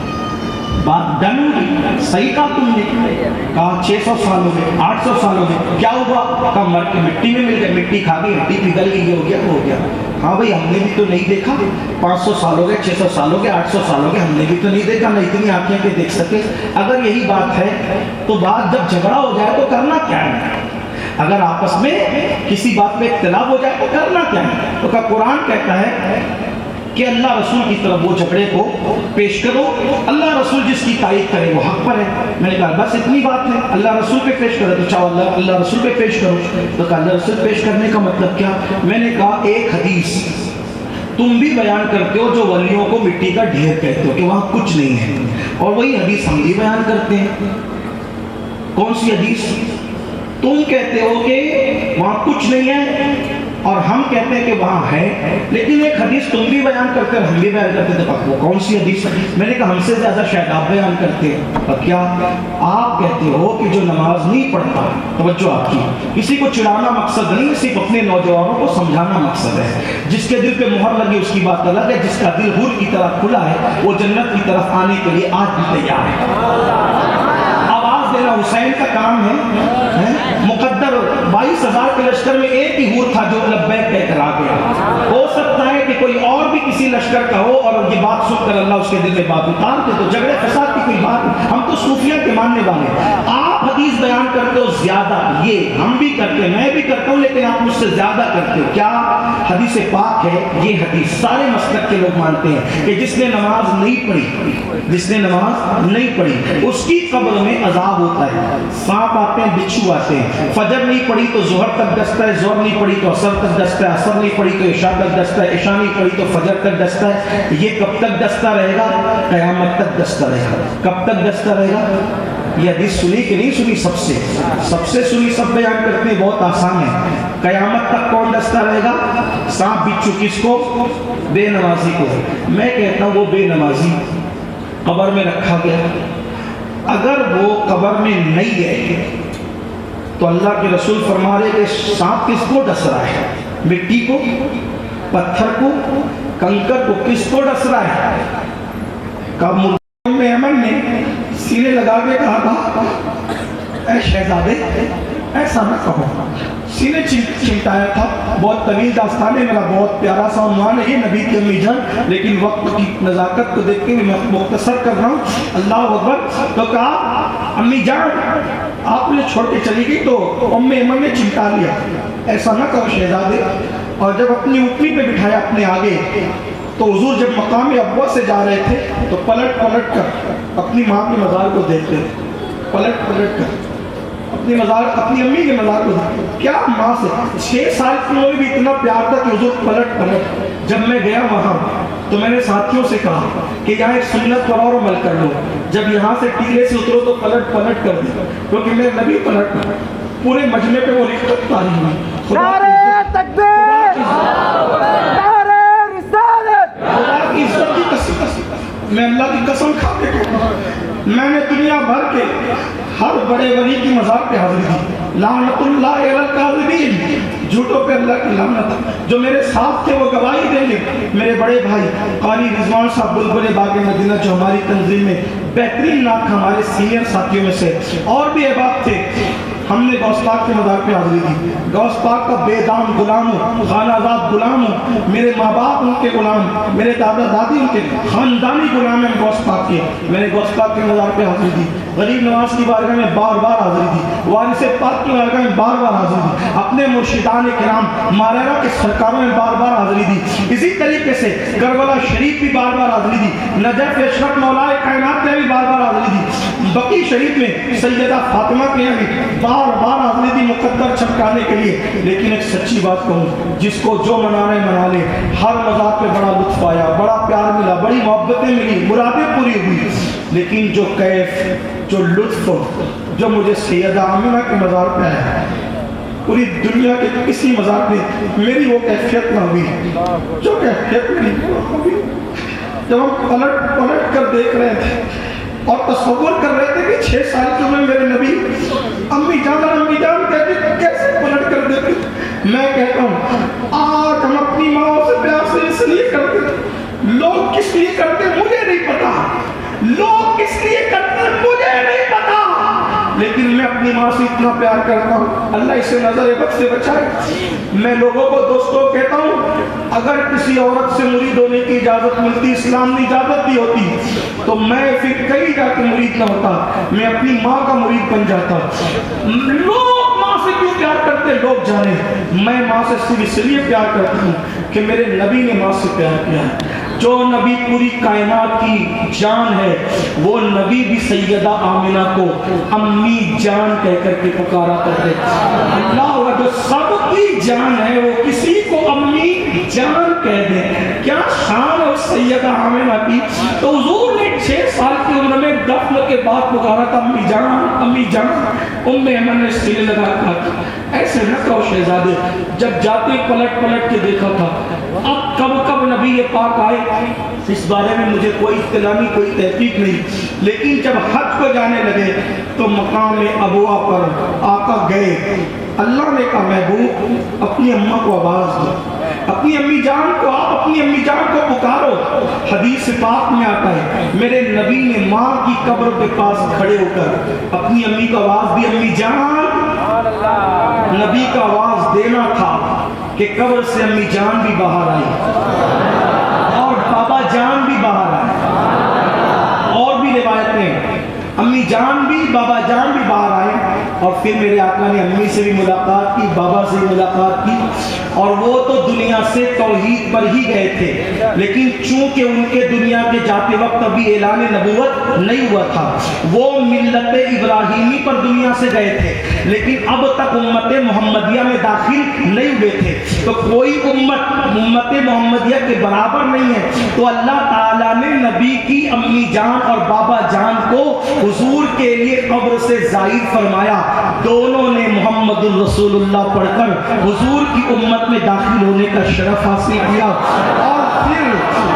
S1: بات ڈن ہوگی، صحیح کہا تم نے۔ کہا 600 سال ہو گئے، 800 سال ہو گئے، کیا ہوا؟ کہا مر کے مٹی میں مل گئے، مٹی کھا گئی، ہڈی پگھل گئی، یہ ہو گیا وہ ہو گیا۔ ہاں بھائی ہم نے بھی تو نہیں دیکھا، 500 سال ہو گئے، 600 سال ہو گئے، 800 سال ہو گئے، ہم نے بھی تو نہیں دیکھا، نہ اتنی آنکھیں کہ دیکھ سکے۔ اگر یہی بات ہے تو بات جب جھگڑا ہو جائے تو کرنا کیا ہے؟ اگر آپس میں کسی بات میں اختلاف ہو جائے تو کرنا کیا ہے؟ تو کہا قرآن کہتا ہے کہ اللہ رسول کی طرف وہ جھگڑے کو پیش کرو، اللہ رسول جس کی تائید کرے وہ حق پر ہے۔ میں نے کہا بس اتنی بات ہے، اللہ رسول پہ پیش کرو تو چاہو اللہ رسول پہ پیش کرو۔ تو کہا اللہ رسول پیش کرنے کا مطلب کیا؟ میں نے کہا ایک حدیث تم بھی بیان کرتے ہو جو ولیوں کو مٹی کا ڈھیر کہتے ہو کہ وہاں کچھ نہیں ہے، اور وہی حدیث ہم بھی بیان کرتے ہیں۔ کون سی حدیث؟ تم کہتے ہو کہ وہاں کچھ نہیں ہے اور ہم کہتے ہیں کہ وہاں ہے، لیکن ایک حدیث تم بھی بیان کرتے اور ہم بھی بیان کرتے ہیں، تو وہ کون سی حدیث؟ میں نے کہا ہم سے زیادہ شاید آپ بیان کرتے ہیں۔ اور کیا آپ کہتے ہو کہ جو نماز نہیں پڑھتا، توجہ آپ کی، کسی کو چڑھانا مقصد نہیں، صرف اپنے نوجوانوں کو سمجھانا مقصد ہے۔ جس کے دل پہ مہر لگی اس کی بات الگ ہے، جس کا دل حور کی طرف کھلا ہے وہ جنت کی طرف آنے کے لیے آج بھی تیار ہے۔ حسین کا کام ہے، مقدر 22,000 کے لشکر میں ایک ہی حور تھا جو لبیک کہہ کر آ گیا۔ ہو سکتا ہے کہ کوئی اور بھی کسی لشکر کا ہو اور یہ بات سن کر اللہ اس کے دل میں بات اتار دے، تو جھگڑے فساد کی کوئی بات نہیں، ہم تو صوفیہ کے ماننے والے۔ آپ حدیث بیان کرتے ہو زیادہ، یہ ہم بھی کرتے ہیں، میں بھی کرتا ہوں، لیکن آپ مجھ سے زیادہ کرتے ہو۔ کیا حدیث پاک ہے؟ یہ حدیث سارے مسلک کے لوگ مانتے ہیں کہ جس نے نماز نہیں پڑھی، جس نے نماز نہیں پڑھی اس کی قبر میں عذاب ہوتا ہے، سانپ آتے ہیں، بچھو آتے ہیں۔ فجر نہیں پڑھی تو ظہر تک ڈستا ہے، ظہر نہیں پڑھی تو عصر تک ڈستا ہے، عصر نہیں پڑھی تو عشاء تک ڈستا ہے، عشاء نہیں پڑھی تو فجر تک ڈستا ہے۔ یہ کب تک ڈستا رہے گا؟ قیامت تک ڈستا رہے گا۔ کب تک ڈستا رہے گا؟ یہ حدیث سنی کہ نہیں سنی؟ سب سے سنی، سب بیان کرتے ہیں، بہت آسان ہے۔ قیامت تک کون ڈستا رہے گا؟ سانپ بچھو کس کو؟ بے نمازی کو۔ میں کہتا ہوں وہ بے نمازی قبر میں رکھا گیا، اگر وہ قبر میں نہیں ہے تو اللہ کے رسول فرما رہے کہ سانپ کس کو ڈس رہا ہے؟ مٹی کو، پتھر کو، کنکر کو، کس کو ڈس رہا ہے؟ کب احمد نے سینے لگا کے کہا تھا اے شہزادے ایسا نہ کہو، سینے چمٹایا تھا۔ بہت طویل داستان ہے، میرا بہت پیارا سا عنوان ہے یہ نبی کی امی جان، لیکن وقت کی نزاکت کو دیکھ کے میں مختصر کر رہا ہوں۔ اللہ اکبر۔ تو کہا امی جان آپ نے چھوڑ کے چلی گئی تو ایمن نے چمٹا لیا، ایسا نہ کہو شہزادے۔ اور جب اپنی اونٹنی پہ بٹھایا اپنے آگے تو حضور جب مقام ابوا سے جا رہے تھے تو پلٹ پلٹ کر اپنی ماں کے مزار کو دیکھتے تھے، پلٹ پلٹ کر اپنی امی کے مزار کو دیکھتے۔ کیا ماں سے 6 سال کی عمر بھی اتنا پیار تھا کہ حضور پلٹ پلٹ۔ جب میں گیا وہاں تو میں نے ساتھیوں سے کہا کہ یہاں ایک سنت پر اور عمل کر لو، جب یہاں سے ٹیلے سے اترو تو پلٹ پلٹ کر دیں، کیونکہ میرے نبی پلٹ پورے مجمع پہ وہ رفت تاری ہوئی۔
S4: نعرہ تکبیر، نعرہ رسالت،
S1: خدا کی عزت کی قسم، میں اللہ کی قسم کھا کے کہتا ہوں، میں نے دنیا بھر کے ہر بڑے ولی کی مزار پہ حاضری دی، لعنت اللہ علی الکاذبین، جھوٹوں پہ اللہ کی لعنت۔ جو میرے ساتھ تھے وہ گواہی دیں گے، میرے بڑے بھائی قاری رضوان صاحب بلبل باغ مدینہ جو ہماری تنظیم میں بہترین نعت ہمارے سینئر ساتھیوں میں سے، اور بھی احباب تھے، ہم نے غوث پاک کے مزار پہ حاضری دی۔ غوث پاک کا بے دام غلام ہوں، خانہ آزاد غلام ہوں، میرے ماں باپ ان کے غلام، میرے دادا دادی ان کے خاندانی غلام ہیں غوث پاک کے۔ میں نے غوث پاک کے مزار پہ حاضری دی، غریب نواز کی بارگاہ میں بار بار حاضری دی، وارث پاک کی بارگاہ میں بار بار حاضری دی، اپنے مرشدان کرام ماریرا کے سرکاروں میں بار بار حاضری دی، اسی طریقے سے کربلا شریف بھی بار بار حاضری دی، نجف اشرف مولا کائنات میں بھی بار بار حاضری دی، بقی شریف میں سیدہ فاطمہ کے یہاں بھی بار بار حضرت مقدر چھپکانے کے لیے، لیکن ایک سچی بات کہوں، جس کو جو منانا ہے منا لے۔ ہر مذاق پہ بڑا لطف آیا، بڑا پیار ملا، بڑی محبتیں ملی، مرادیں پوری ہوئی، لیکن جو کیف، جو لطف، جو مجھے سیدہ آمنہ کے مزار پہ آیا، پوری دنیا کے کسی مزار میں میری وہ کیفیت نہ ہوئی جو کیفیت میری ہوئی۔ جب ہم پلٹ کر دیکھ رہے تھے اور تصور کر رہے تھے کہ 6 سال کی عمر میں میرے نبی امی جان کہتے کیسے پلٹ کر دیتے، میں کہتا ہوں آج ہم اپنی ماں سے پیار سے اس لیے کرتے، لوگ کس لیے کرتے مجھے نہیں پتا، لوگ کس لیے کرتے مجھے نہیں پتا، لیکن میں اپنی ماں سے اتنا پیار کرتا ہوں، اللہ اسے نظر بد سے بچائے۔ میں لوگوں کو دوستوں کہتا ہوں، اگر کسی عورت سے مرید ہونے کی اجازت ملتی، اسلام نے اجازت دی ہوتی، تو میں پھر کہیں جا کے مرید نہ ہوتا، میں اپنی ماں کا مرید بن جاتا۔ لوگ ماں سے کیوں پیار کرتے لوگ جانے، میں ماں سے صرف اس لیے پیار کرتا ہوں کہ میرے نبی نے ماں سے پیار کیا ہے۔ جو نبی پوری کائنات کی جان ہے، وہ نبی بھی سیدہ آمنہ کو امی جان کہہ کر کے پکارا کرتے۔ اللہ جو سب کی جان ہے وہ کسی کو امی جان کہہ دے، کیا شان ہے سیدہ آمنہ کی۔ تو حضور نے 6 سال کی عمر میں دفن کے بعد پکارا تھا امی جان، امی جان۔ ام ایمن نے سینے لگا کہا ایسے نہ کہو شہزادے، جب جاتے پلٹ کے دیکھا تھا، اب کب نبی پاک آئے اس بارے میں مجھے کوئی اطلاع نہیں، کوئی تحقیق نہیں، لیکن جب حج کو جانے لگے تو مقام ابوا پر آقا گئے، اللہ نے کہا محبوب اپنی اماں کو آواز دو، اپنی امی جان کو، آپ اپنی امی جان کو پکارو۔ حدیث پاک میں آتا ہے میرے نبی نے ماں کی قبر کے پاس کھڑے ہو کر اپنی امی کو آواز دی، امی جان۔ نبی کا آواز دینا تھا کہ قبر سے امی جان بھی باہر آئی اور بابا جان بھی باہر آئے، اور بھی روایتیں امی جان بھی بابا جان بھی باہر آئے، اور پھر میرے آقا نے امی سے بھی ملاقات کی، بابا سے بھی ملاقات کی، اور وہ تو دنیا سے توحید پر ہی گئے تھے، لیکن چونکہ ان کے دنیا کے جاتے وقت ابھی اعلان نبوت نہیں ہوا تھا، وہ ملت ابراہیمی پر دنیا سے گئے تھے، لیکن اب تک امت محمدیہ میں داخل نہیں ہوئے تھے، تو کوئی امت محمدیہ کے برابر نہیں ہے، تو اللہ تعالیٰ نے نبی کی امی جان اور بابا جان کو حضور کے لیے قبر سے زائد فرمایا، دونوں نے محمد الرسول اللہ پڑھ کر حضور کی امت میں داخل ہونے کا شرف حاصل کیا، اور پھر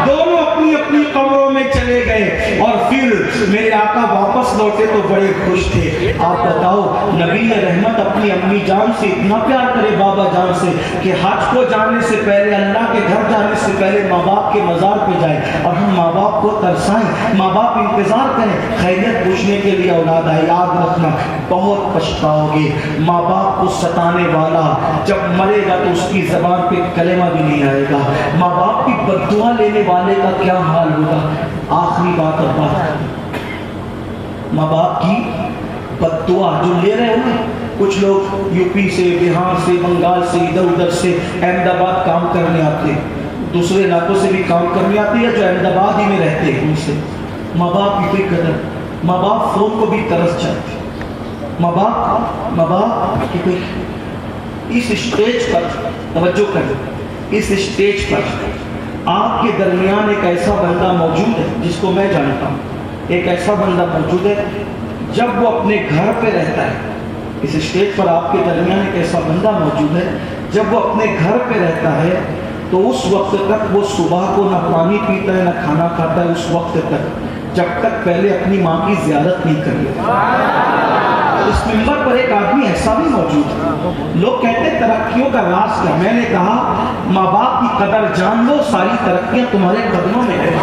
S1: دونوں اپنی اپنی قبروں میں چلے گئے، اور پھر میرے آقا واپس لوٹے تو بڑے خوش تھے۔ آپ بتاؤ نبی رحمت اپنی امی جان سے اتنا پیار کرے، بابا جان سے، کہ حج کو جانے سے پہلے، اللہ کے گھر جانے سے پہلے ماں باپ کے مزار پہ جائے، اور ہم ماں باپ کو ترسائیں، ماں باپ انتظار کریں خیریت پوچھنے کے لیے اولاد آئے۔ یاد رکھنا بہت پچھتاؤ گے، ماں باپ کو ستانے والا جب مرے گا تو اس کی زبان پہ کلمہ بھی نہیں آئے گا، ماں باپ کی بد دعا لینے والے کا کیا حال ہوگا۔ آخری بات اور بات، ماں باپ کی بد دعا جو لے رہے ہو نا، کچھ لوگ یو پی سے، بہار سے، بنگال سے، ادھر ادھر سے احمد آباد کام کرنے آتے، دوسرے علاقوں سے بھی کام کرنے آتے ہیں جو احمد آباد ہی میں رہتے ہیں، ان سے ماں باپ کی کوئی قدر، ماں باپ فون کو بھی ترس جاتے، ماں باپ کی کوئی۔ اس اسٹیج پر توجہ کریں، اس اسٹیج پر آپ کے درمیان ایک ایسا بندہ موجود ہے جس کو میں جانتا ہوں، ایک ایسا بندہ موجود ہے جب وہ اپنے گھر پہ رہتا ہے، اس اسٹیج پر آپ کے درمیان ایک ایسا بندہ موجود ہے جب وہ اپنے گھر پہ رہتا ہے تو اس وقت تک وہ صبح کو نہ پانی پیتا ہے نہ کھانا کھاتا ہے، اس وقت تک جب تک پہلے اپنی ماں کی زیارت نہیں کر لیتا۔ اس منبر پر ایک آدمی ایسا بھی موجود ہے، لوگ کہتے ہیں ترقیوں کا راز کیا، میں نے کہا ماں باپ کی قدر جان لو، ساری ترقیاں تمہارے قدموں میں ہیں۔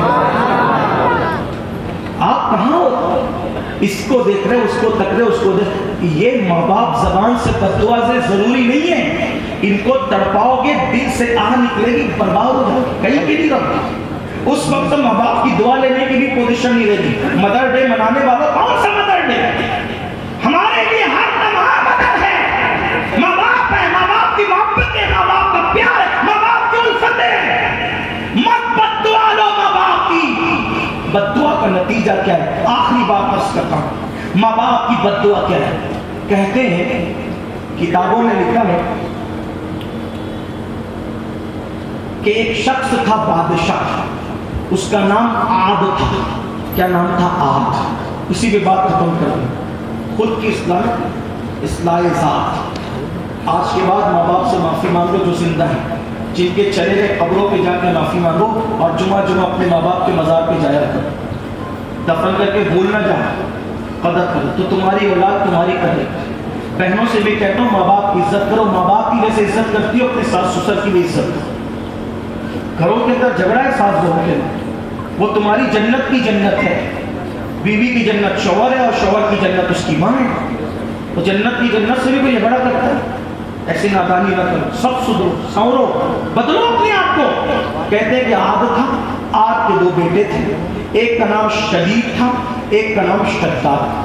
S1: آپ کہاں ہو، اس کو دیکھ رہے، اس کو تک رہے، اس کو دیکھ، یہ ماں باپ زبان سے بد دعا سے ضروری نہیں ہے، ان کو تڑپاؤ گے دل سے آہ نکلے گی، برباد ہو جاؤ، کہیں بھی نہیں رہتی۔ اس وقت ماں باپ کی دعا لینے کی بھی پوزیشن نہیں رہتی۔ مدر ڈے منانے والوں، کون سا مدر ڈے؟ ہمارے لیے ہر لمحہ مدر ہے، ماں باپ ہے، ماں باپ کی محبت ہے، ماں باپ کا پیار ہے، ماں باپ کی الفت ہے، مت بد دعا لو ماں باپ کی۔ بد دعا کا نتیجہ کیا ہے؟ آخری بات عرض کرتا ہوں،
S2: ماں باپ کی بد دعا کیا ہے؟ کہتے ہیں کتابوں میں لکھا ہے کہ ایک شخص تھا بادشاہ، اس کا نام عاد تھا۔ کیا نام تھا؟ عاد۔ اسی پہ بات ختم کر دیں۔ خود کی اصلاح ذات۔ آج کے بعد ماں باپ سے معافی مانگو جو زندہ ہیں، جن کے چلے گئے قبروں پہ جا کے معافی مانگو، اور جمعہ اپنے ماں باپ کے مزار پہ جایا کرو، دفن کر کے بھول نہ جاؤ، قدر کرو تو تمہاری اولاد تمہاری قدر کرے۔ بہنوں سے بھی کہتا ہوں ماں باپ کی عزت کرو، ماں باپ کی جیسے عزت کرتی ہو اپنے ساس سسر کی بھی عزت کرو۔ گھروں کے اندر جھگڑا ہے ساس بہو کے، وہ تمہاری جنت کی جنت ہے۔ بیوی کی جنت شوہر ہے اور شوہر کی جنت اس کی ماں ہے۔ تو جنت کی جنت سے بھی کوئی جھگڑا کرتا ہے؟ ایسی نادانی نہ کرو، سب سدھرو، سنورو، بدلو اپنے آپ کو۔ کہتے ہیں کہ عاد تھا، عاد کے دو بیٹے تھے، ایک کا نام شدید تھا، ایک کا نام شداد تھا۔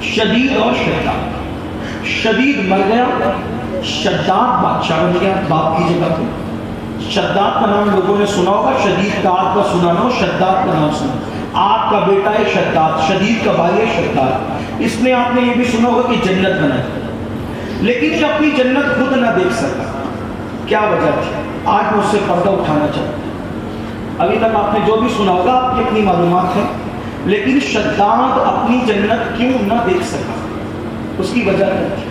S2: شدید اور شداد۔ شدید مر گیا، شداد بادشاہ بن گیا باپ کی جگہ پہ۔ شداد کا نام لوگوں نے سنا ہوگا، شدید کا عاد کا سنا نہ ہو، شداد کا نام سنا۔ عاد کا بیٹا ہے شداد، شدید کا بھائی ہے شداد۔ اس نے آپ نے یہ بھی سنا ہوگا کہ جنت بنائی، لیکن یہ اپنی جنت خود نہ دیکھ سکا۔ کیا وجہ تھی؟ آج میں اس سے پردہ اٹھانا چاہتا ہوں۔ ابھی تک آپ نے جو بھی سنا ہوگا آپ کی اپنی معلومات ہے، لیکن شداد اپنی جنت کیوں نہ دیکھ سکا؟ اس کی وجہ کیا تھی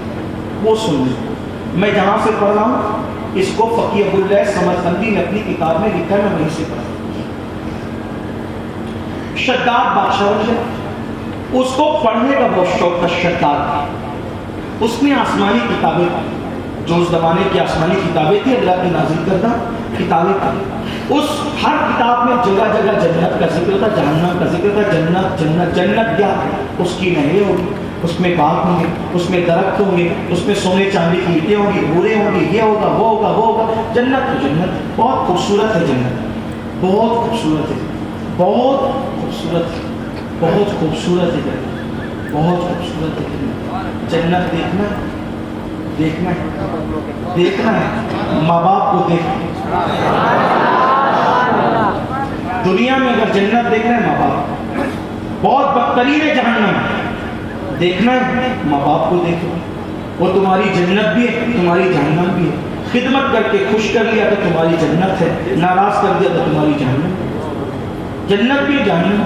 S2: وہ سن لیں۔ میں جہاں سے پڑھ رہا ہوں اس کو فقیہ ابواللیث سمرقندی نے اپنی کتاب میں لکھا ہے، میں وہیں سے پڑھا۔ شداد بادشاہ بن گیا، اس کو پڑھنے کا بہت شوق تھا شداد۔ اس نے آسمانی کتابیں پڑھی، جو اس زمانے کی آسمانی کتابیں تھی، اللہ کی نازل کردہ کتابیں پڑھی۔ اس ہر کتاب میں جگہ جگہ جنت کا ذکر تھا، جہنم کا ذکر تھا۔ جنت جنت جنت کیا ہے؟ اس کی نہریں ہوں گی، اس میں باغ ہوں گے، اس میں درخت ہوں گے، اس میں سونے چاندی کی اینٹیں ہوں گی، بورے ہوں گے، یہ ہوگا وہ ہوگا وہ ہوگا۔ جنت تو جنت، بہت خوبصورت ہے جنت، بہت خوبصورت ہے، بہت خوبصورت ہے، بہت خوبصورت ہے جنت، بہت خوبصورت ہے جنت۔ جنت دیکھنا دیکھنا ہے، دیکھنا ہے، ماں باپ کو دیکھنا۔ دنیا میں اگر جنت دیکھنا ہے ماں باپ، بہت بدترین ہے جہنم، دیکھنا ہے ماں باپ کو دیکھو، وہ تمہاری جنت بھی ہے تمہاری جہنم بھی ہے۔ خدمت کر کے خوش کر لیا تو تمہاری جنت ہے، ناراض کر دیا تو تمہاری جہنم ہے۔ جنت بھی جہنم،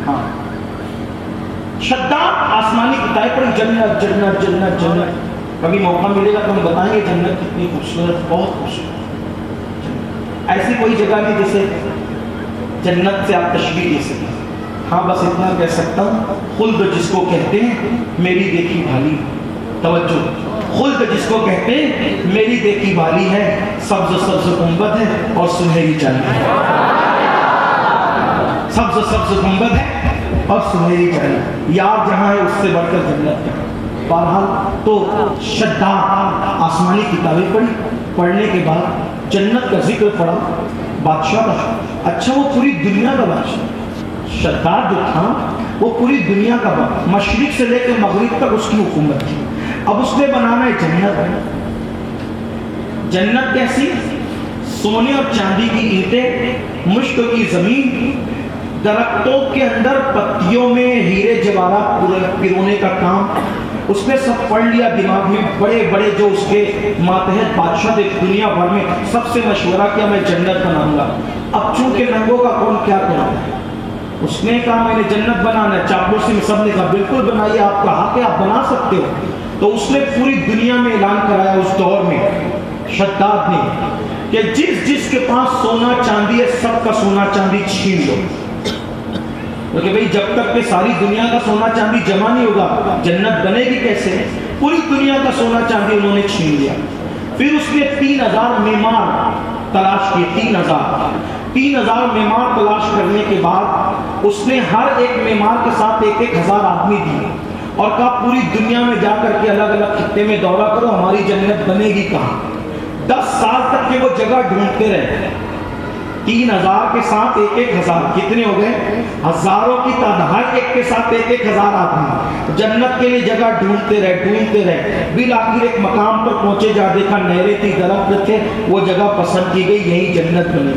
S2: ہاں۔ شداد آسمانی کتابیں پڑھی، جنت جنت جنت جنت۔ کبھی موقع ملے گا تو ہم بتائیں گے جنت کتنی خوبصورت، بہت خوبصورت۔ ایسی کوئی جگہ نہیں جیسے جنت سے آپ تشبیہ دے سکیں۔ ہاں بس اتنا کہہ سکتا ہوں، خلد جس کو کہتے ہیں میری دیکھی بھالی، توجہ، خلد جس کو کہتے ہیں میری دیکھی بھالی ہے، سبز سبز گنبد ہے اور سنہری چاندی ہے۔ سبز سبز گنبد ہے اور سنہری چاندی، یار جہاں ہے اس سے بڑھ کر جنت ہے۔ بہرحال تو شداد آسمانی کتابیں پڑھی، پڑھنے کے بعد جنت کا ذکر پڑھا، بادشاہ کا۔ اچھا وہ پوری دنیا کا بادشاہ، شداد جو تھا وہ پوری دنیا کا بادشاہ، مشرق سے لے کے مغرب تک اس کی حکومت تھی۔ اب اس نے بنانا ہے جنت۔ جنت کیسی؟ سونے اور چاندی کی اینٹیں، مشک کی زمین، درختوں کے اندر پتیوں میں ہیرے جواہرات پرونے کا کام۔ اس نے سب پڑھ لیا دماغ میں، بڑے بڑے جو اس کے ماتحت بادشاہ تھے دنیا بھر میں، سب سے مشورہ کیا میں جنت بناؤں گا۔ اب چونکہ ننگوں کا کون کیا کرتا ہے، اس نے کہا میں نے جنت بنانا ہے، چاپلوسی میں سب نے کہا بالکل بنائیے، آپ کا حق ہے، آپ بنا سکتے ہو۔ تو اس نے پوری دنیا میں اعلان کرایا اس دور میں شداد نے کہ جس جس کے پاس سونا چاندی ہے سب کا سونا چاندی چھین لو، کیونکہ بھئی جب تک کہ ساری دنیا کا سونا چاندی جمع نہیں ہوگا جنت بنے گی کیسے؟ پوری دنیا کا سونا چاندی انہوں نے چھین لیا۔ پھر اس نے 3000 معمار تلاش کیے، 3000 معمار تلاش کرنے کے بعد اس نے ہر ایک معمار کے ساتھ 1000 آدمی دیے اور کہا پوری دنیا میں جا کر کے الگ الگ خطے میں دورہ کرو، ہماری جنت بنے گی کہاں۔ 10 سال تک کہ وہ جگہ ڈھونڈتے رہے، 3000 کے ساتھ 1000 کتنے ہو گئے؟ ہزاروں کی تعداد، ہر ایک کے ساتھ 1000 آدمی جنت کے لیے جگہ ڈھونڈتے رہے۔ بالآخر ایک مقام پر پہنچے، جا دیکھا نہریں تھی، درخت تھے، وہ جگہ پسند کی گئی، یہی جنت بنی۔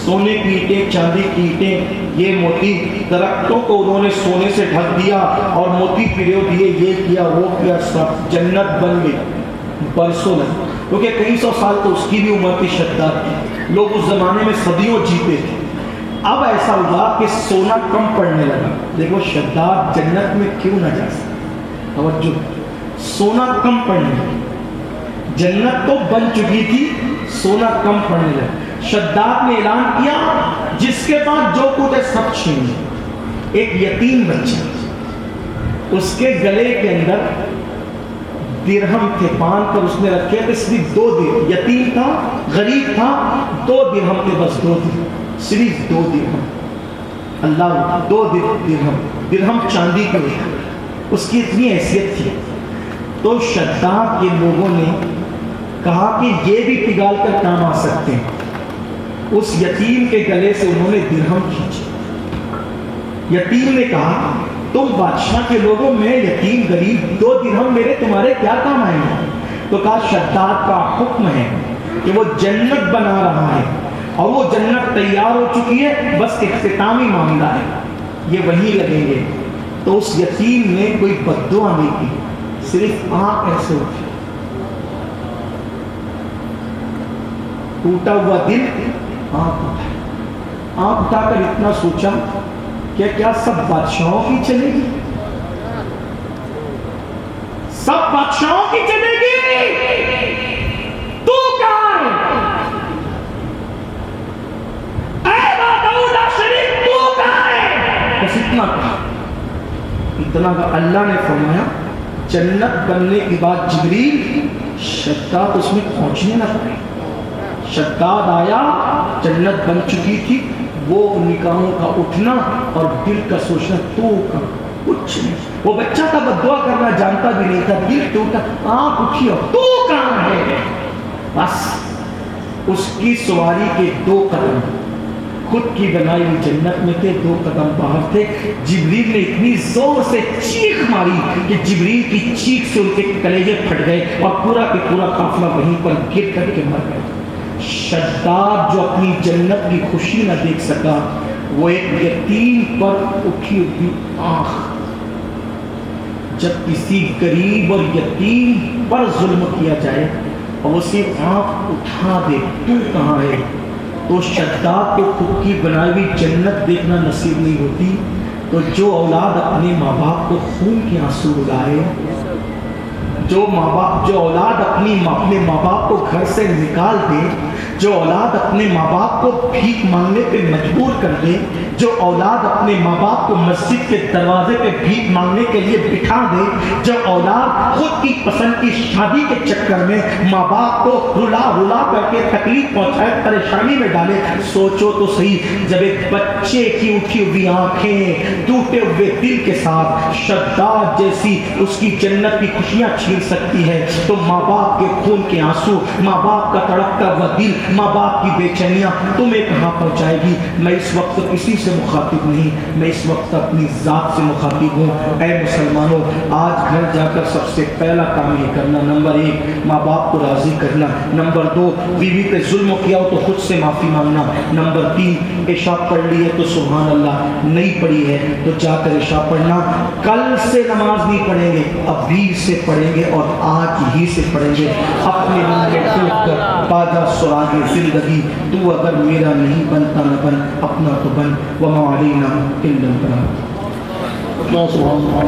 S1: سونے کی اینٹیں، چاندی کی اینٹیں، یہ موتی، درختوں کو انہوں نے سونے سے ڈھک دیا اور موتی پھرو دیے، یہ کیا وہ کیا، سب جنت بن گئی برسوں میں، کیونکہ کئی سو سال تو اس کی بھی عمر تھی شداد کی، لوگ اس زمانے میں صدیوں جیتے تھے۔ اب ایسا ہوا کہ سونا کم پڑنے لگا، دیکھو شداد جنت میں کیوں نہ جا سکتا، توجہ، سونا کم پڑنے لگا، جنت تو بن چکی تھی، سونا کم پڑنے لگا۔ شداد نے اعلان کیا جس کے بعد جو کچھ ہے سب چھین لیا۔ ایک یتیم بچہ، اس کے گلے کے اندر درہم تھے باندھ کر اس نے رکھے تھے، صرف 2 درہم، یتیم تھا، غریب تھا، 2 درہم تھے، بس 2 درہم، صرف 2 درہم، اللہ 2 درہم، درہم چاندی کے ہوئے، اس کی اتنی حیثیت تھی۔ تو شداد کے لوگوں نے کہا کہ یہ بھی پگھال کر کام آ سکتے ہیں، اس یتیم کے گلے سے انہوں نے درہم کھینچے۔ یتیم نے کہا تم بادشاہ کے لوگوں، میں یتیم غریب، 2 درہم میرے تمہارے کیا کام آئیں گے؟ تو کہا شداد کا حکم ہے کہ وہ جنت بنا رہا ہے اور وہ جنت تیار ہو چکی ہے، بس اختتامی معاملہ ہے، یہ وہیں لگیں گے۔ تو اس یتیم نے کوئی بد دعا نہیں کی، صرف آنکھ ایسے اٹھی، ٹوٹا ہوا دل، آنکھ اٹھا کر اتنا سوچا کہ کیا سب بادشاہوں کی چلے گی؟ سب بادشاہوں کی چلے گی؟ تو کہاں ہے؟ اے داؤد شریف تو کہاں ہے؟ بس اتنا کہا، اتنا کہا۔ اللہ نے فرمایا جنت بننے کے بعد جبریل شداد اس میں پہنچنے نہ پائے۔ شداد آیا، جنت بن چکی تھی، وہ نگاہوں کا اٹھنا اور دل کا سوچنا، تو کا کچھ نہیں، وہ بچہ تھا بد دعا کرنا جانتا بھی نہیں تھا، دل ٹوٹا، آنکھ اٹھی اور تو کہاں ہے؟ بس اس کی سواری کے 2 قدم خود کی بنائی ہوئی جنت میں تھے، 2 قدم باہر تھے۔ جبریل نے اتنی زور سے چیخ ماری کہ جبریل کی چیخ سے ان کے کلیجے پھٹ گئے اور پورا کے پورا قافلہ وہیں پر گر کر کے مر گئے۔ شداد جو اپنی جنت کی خوشی نہ دیکھ سکا، وہ ایک یتیم پر اٹھی ہوئی آنکھ، جب کسی غریب اور یتیم پر ظلم کیا جائے اور وہ صرف آنکھ اٹھا دے، تو کہاں ہے؟ تو شداد کو خود کی بنائی ہوئی جنت دیکھنا نصیب نہیں ہوتی، تو جو اولاد اپنے ماں باپ کو خون کے آنسو رلائے، جو اولاد اپنے ماں باپ کو گھر سے نکال دے، جو اولاد اپنے ماں باپ کو بھیک مانگنے پہ مجبور کر دے، جو اولاد اپنے ماں باپ کو مسجد کے دروازے پہ بھیک مانگنے کے لیے بٹھا دے، جو اولاد خود کی پسند کی شادی کے چکر میں ماں باپ کو رلا رلا کر کے تکلیف پہنچائے، پریشانی میں ڈالے، سوچو تو صحیح، جب ایک بچے کی اٹھی ہوئی آنکھیں ٹوٹے ہوئے دل کے ساتھ شداد جیسی اس کی جنت کی خوشیاں چھین سکتی ہے، تو ماں باپ کے خون کے آنسو، ماں باپ کا تڑپتا ہوا دل، ماں باپ کی بے چینیاں تمہیں کہاں پہنچائے گی؟ میں اس وقت کسی سے مخاطب نہیں، میں اس وقت اپنی ذات سے مخاطب ہوں۔ اے مسلمانوں، آج گھر جا کر سب سے پہلا کام یہ کرنا، نمبر 1 ماں باپ کو راضی کرنا، نمبر 2 بیوی پہ ظلم کیا ہو تو خود سے معافی مانگنا، نمبر 3 عشاء پڑھ لی ہے تو سبحان اللہ، نہیں پڑھی ہے تو جا کر عشاء پڑھنا، کل سے نماز نہیں پڑھیں گے، ابھی سے پڑھیں گے اور آج ہی سے پڑھیں گے، اپنے من میں ٹوٹ کر باجا سراغ زندگی، تو اگر میرا نہیں بنتا نہ بن، اپنا تو بن، وما علینا الا البلاغ۔
S3: اللہ سبحانہ